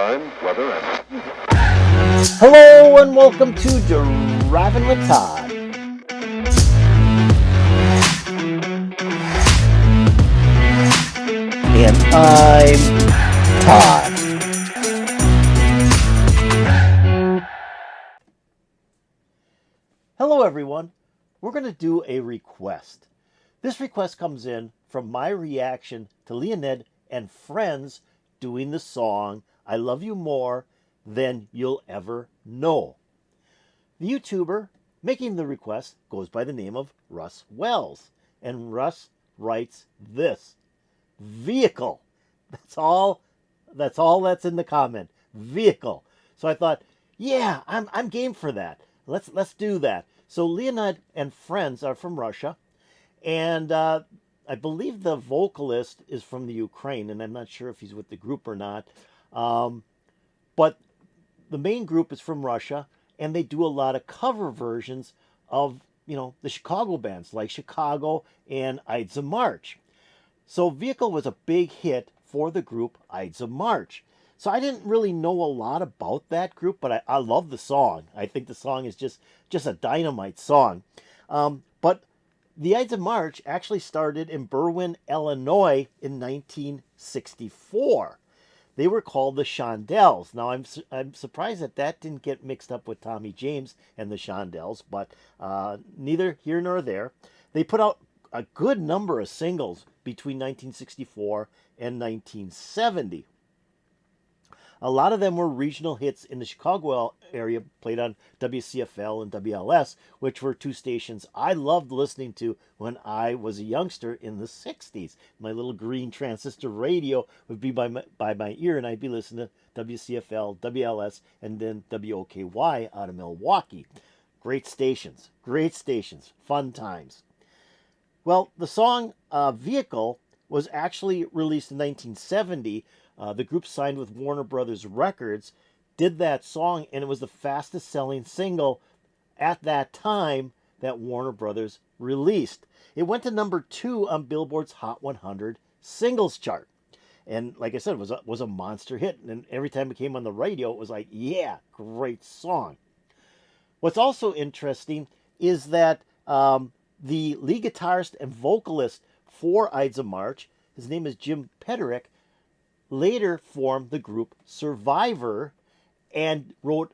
time, weather, and... Hello and welcome to Driving with Todd. And I'm Todd. Hello everyone. We're going to do a request. This request comes in from my reaction to Leonid and Friends doing the song I Love You More Than You'll Ever Know. The YouTuber making the request goes by the name of Russ Wells. And Russ writes this: vehicle. That's all that's in the comment. Vehicle. So I thought, yeah, I'm game for that. Let's do that. So Leonid and Friends are from Russia, and I believe the vocalist is from the Ukraine, and I'm not sure if he's with the group or not. But the main group is from Russia, and they do a lot of cover versions of, the Chicago bands like Chicago and Ides of March. So Vehicle was a big hit for the group Ides of March. So I didn't really know a lot about that group, but I love the song. I think the song is just a dynamite song. But the Ides of March actually started in Berwyn, Illinois in 1964. They were called the Shondells. Now, I'm surprised that didn't get mixed up with Tommy James and the Shondells, but neither here nor there. They put out a good number of singles between 1964 and 1970. A lot of them were regional hits in the Chicago area, played on WCFL and WLS, which were two stations I loved listening to when I was a youngster in the 60s. My little green transistor radio would be by my ear, and I'd be listening to WCFL, WLS, and then WOKY out of Milwaukee. Great stations, fun times. Well, the song Vehicle was actually released in 1970. The group signed with Warner Brothers Records, did that song, and it was the fastest selling single at that time that Warner Brothers released. It went to number 2 on Billboard's Hot 100 singles chart. And like I said, it was a monster hit. And every time it came on the radio, it was like, yeah, great song. What's also interesting is that the lead guitarist and vocalist for Ides of March, his name is Jim Peterick, later formed the group Survivor and wrote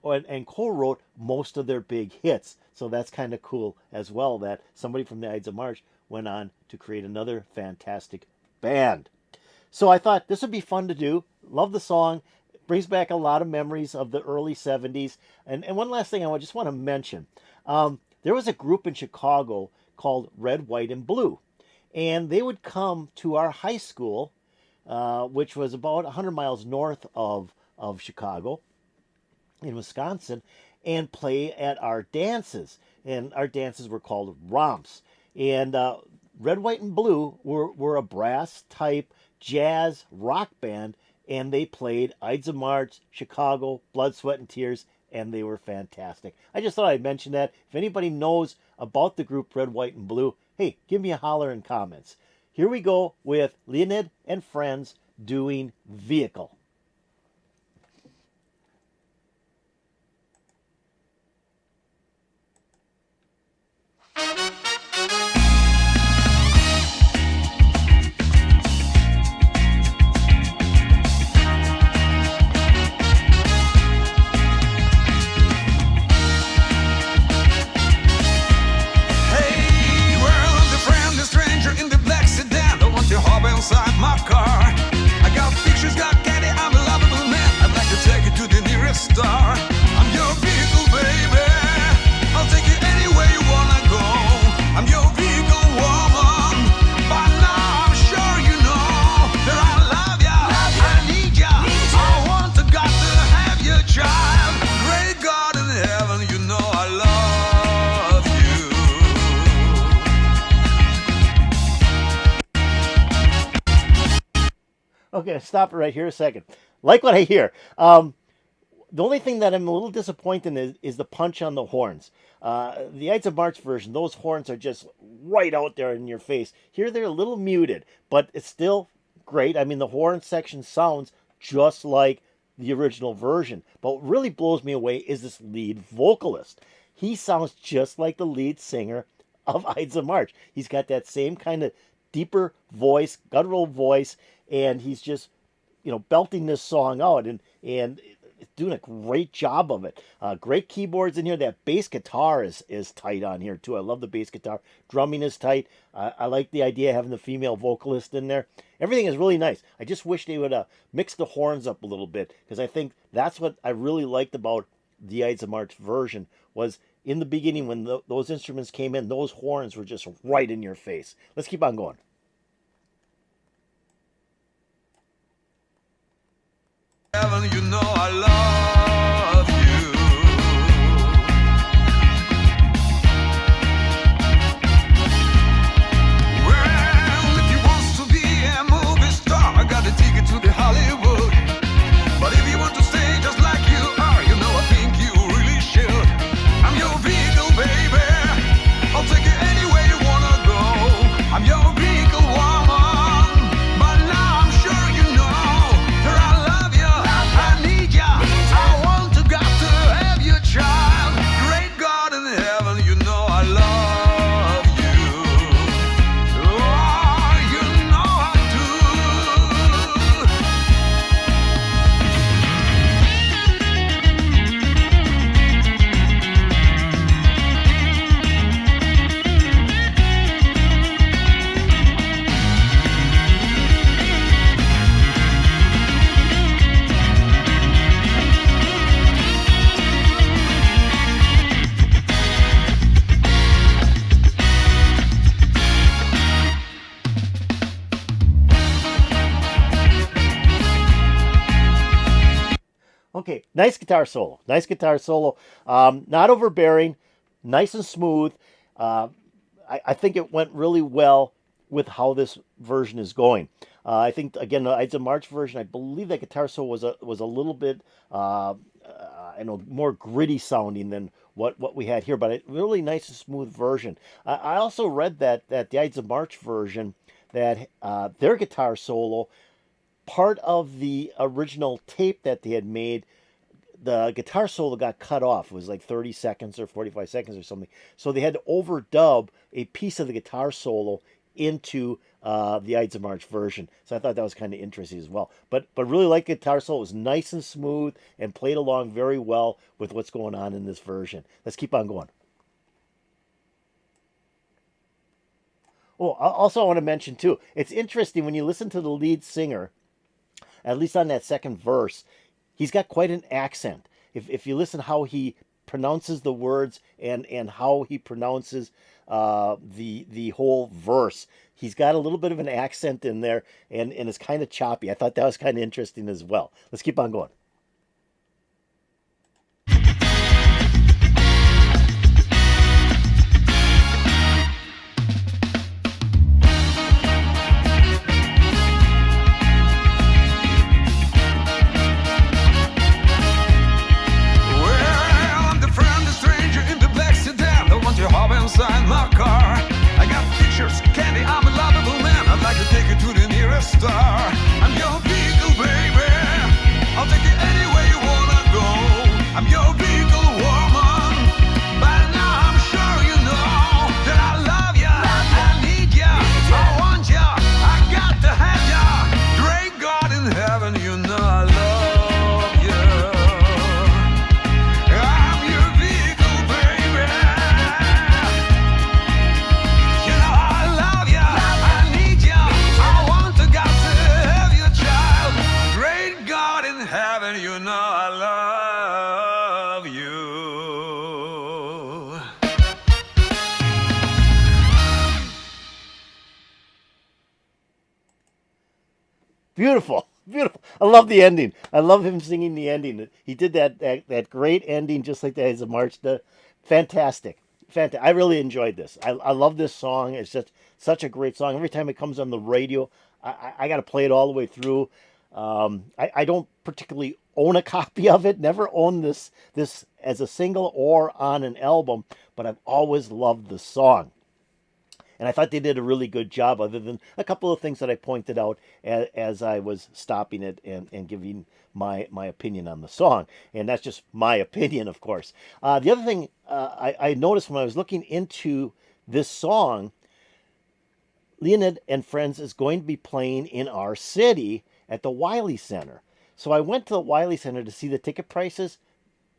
and co-wrote most of their big hits. So that's kind of cool as well that somebody from the Ides of March went on to create another fantastic band. So I thought this would be fun to do. Love the song. It brings back a lot of memories of the early 70s. And one last thing I just want to mention. There was a group in Chicago called Red, White, and Blue. And they would come to our high school, which was about 100 miles north of Chicago in Wisconsin, and play at our dances. And our dances were called romps. And Red, White, and Blue were a brass type jazz rock band, and they played Ides of March, Chicago, Blood, Sweat, and Tears, and they were fantastic. I just thought I'd mention that. If anybody knows about the group Red, White, and Blue, hey, give me a holler in comments. Here we go with Leonid and Friends doing Vehicle. Inside my car, I got pictures, got candy, I'm a lovable man. I'd like to take you to the nearest star. I'm your vehicle, baby. I'll take you anywhere you wanna go. I'm your vehicle, woman. By now I'm sure you know that I love ya, I need ya. I want to, got to have your child. Great God in heaven, you know I love you. Okay, stop it right here a second. Like what I hear. The only thing that I'm a little disappointed in is the punch on the horns. The Ides of March version, those horns are just right out there in your face. Here they're a little muted, but it's still great. I mean, the horn section sounds just like the original version. But what really blows me away is this lead vocalist. He sounds just like the lead singer of Ides of March. He's got that same kind of deeper voice, guttural voice, and he's just, belting this song out and doing a great job of it. Great keyboards in here. That bass guitar is tight on here too. I love the bass guitar. Drumming is tight. I like the idea of having the female vocalist in there. Everything is really nice. I just wish they would mix the horns up a little bit, because I think that's what I really liked about the Ides of March version. Was in the beginning, when those instruments came in, those horns were just right in your face. Let's keep on going. Heaven, you know I love you. Well, if you want to be a movie star, I got a ticket to the Hollywood. But if you want to stay just like you are, I think you really should. I'm your vehicle, baby. I'll take you anywhere you wanna go. I'm your vehicle, woman. But now I'm sure you know that I love you. I need you. I want to, got to have your child. Great God in heaven, you know I love you. Oh, you know I do. Okay, nice guitar solo. Nice guitar solo. Not overbearing, nice and smooth. I think it went really well with how this version is going. I think, again, the Ides of March version, I believe that guitar solo was a little bit more gritty sounding than what we had here, but a really nice and smooth version. I also read that the Ides of March version, that their guitar solo, part of the original tape that they had made, the guitar solo got cut off. It was like 30 seconds or 45 seconds or something. So they had to overdub a piece of the guitar solo into the Ides of March version. So I thought that was kind of interesting as well. But really like the guitar solo. It was nice and smooth and played along very well with what's going on in this version. Let's keep on going. Oh, also I want to mention too, it's interesting when you listen to the lead singer, at least on that second verse, he's got quite an accent. If you listen how he pronounces the words and how he pronounces the whole verse, he's got a little bit of an accent in there, and it's kind of choppy. I thought that was kind of interesting as well. Let's keep on going. Inside my car, I got pictures, candy, I'm a lovable man. I'd like to take you to the nearest star. I'm your vehicle, baby. I'll take you anywhere you wanna go. I'm your vehicle, woman. By now I'm sure you know that I love you, I need you, I want you, I got to have you. Great God in heaven, you know I love you. I'm your vehicle, baby. You know I love you. Beautiful, beautiful. I love the ending. I love him singing the ending. He did that great ending, just like the Ides of March. Fantastic. I really enjoyed this. I love this song. It's just such a great song. Every time it comes on the radio, I got to play it all the way through. I don't particularly own a copy of it. Never owned this as a single or on an album, but I've always loved the song. And I thought they did a really good job, other than a couple of things that I pointed out as I was stopping it and giving my opinion on the song. And that's just my opinion, of course. The other thing I noticed when I was looking into this song, Leonid and Friends is going to be playing in our city at the Wiley Center. So I went to the Wiley Center to see the ticket prices.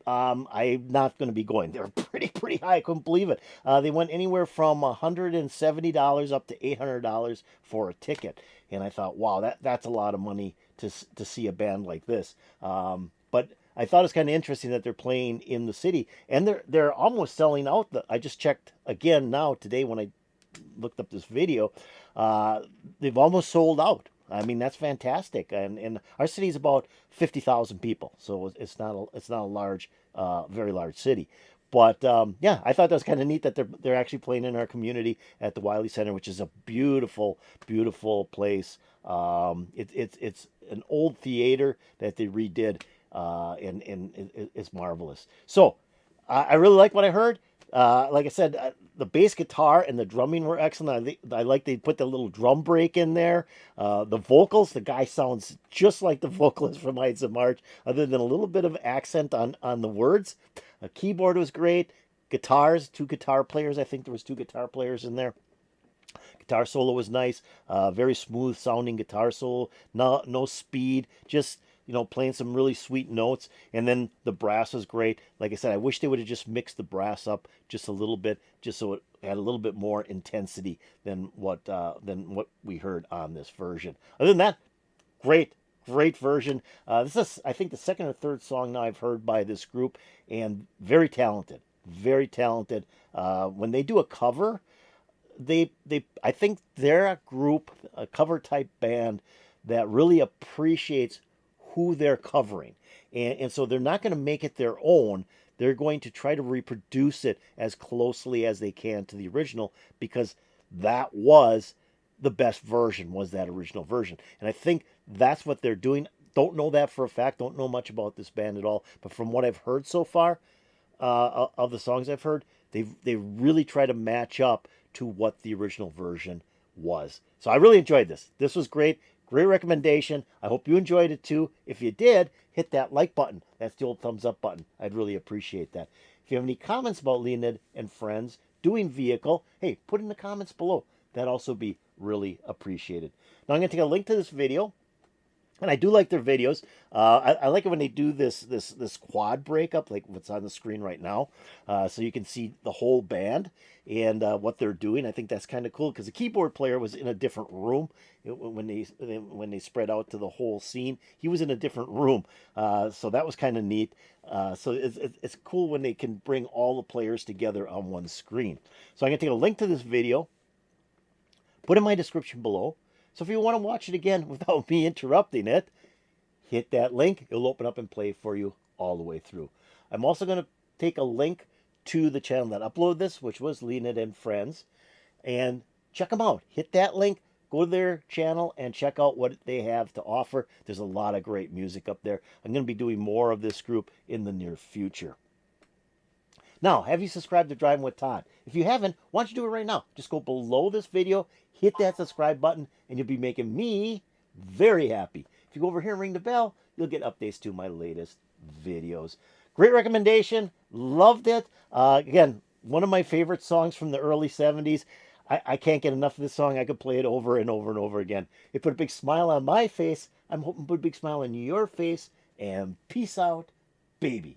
I'm not going to be going. They're pretty high. I couldn't believe it. They went anywhere from $170 up to $800 for a ticket, and I thought, wow, that's a lot of money to see a band like this. But I thought it's kind of interesting that they're playing in the city, and they're almost selling out. I just checked again now today when I looked up this video. They've almost sold out. I mean, that's fantastic, and our city is about 50,000 people, so it's not a large, very large city. But yeah, I thought that was kind of neat that they're actually playing in our community at the Wiley Center, which is a beautiful place. It's an old theater that they redid, and it's marvelous. So I really like what I heard. Like I said, the bass guitar and the drumming were excellent. I like they put the little drum break in there. The vocals, the guy sounds just like the vocalist from Ides of March, other than a little bit of accent on the words. The keyboard was great. Guitars, two guitar players. I think there was two guitar players in there. Guitar solo was nice. Very smooth sounding guitar solo. No speed. Just playing some really sweet notes, and then the brass was great. Like I said, I wish they would have just mixed the brass up just a little bit, just so it had a little bit more intensity than what we heard on this version. Other than that, great version. This is, I think, the second or third song now I've heard by this group, and very talented, very talented. When they do a cover, I think they're a group, a cover type band that really appreciates who they're covering. And so they're not going to make it their own. They're going to try to reproduce it as closely as they can to the original, because that was the best version, was that original version. And I think that's what they're doing. Don't know that for a fact. Don't know much about this band at all. But from what I've heard so far, of the songs I've heard, they really try to match up to what the original version was. So I really enjoyed this. This was great. Great recommendation. I hope you enjoyed it too. If you did, hit that like button. That's the old thumbs up button. I'd really appreciate that. If you have any comments about Leonid and Friends doing Vehicle, hey, put in the comments below. That'd also be really appreciated. Now I'm going to take a link to this video. And I do like their videos. I like it when they do this quad breakup, like what's on the screen right now, so you can see the whole band and what they're doing. I think that's kind of cool, because the keyboard player was in a different room when they spread out to the whole scene. He was in a different room, so that was kind of neat. So it's cool when they can bring all the players together on one screen. So I'm gonna take a link to this video, put in my description below. So if you want to watch it again without me interrupting it, hit that link. It'll open up and play for you all the way through. I'm also going to take a link to the channel that uploaded this, which was Leonid and Friends, and check them out. Hit that link, go to their channel, and check out what they have to offer. There's a lot of great music up there. I'm going to be doing more of this group in the near future. Now, have you subscribed to Driving with Todd? If you haven't, why don't you do it right now? Just go below this video, hit that subscribe button, and you'll be making me very happy. If you go over here and ring the bell, you'll get updates to my latest videos. Great recommendation. Loved it. Again, one of my favorite songs from the early 70s. I can't get enough of this song. I could play it over and over and over again. It put a big smile on my face. I'm hoping to put a big smile on your face. And peace out, baby.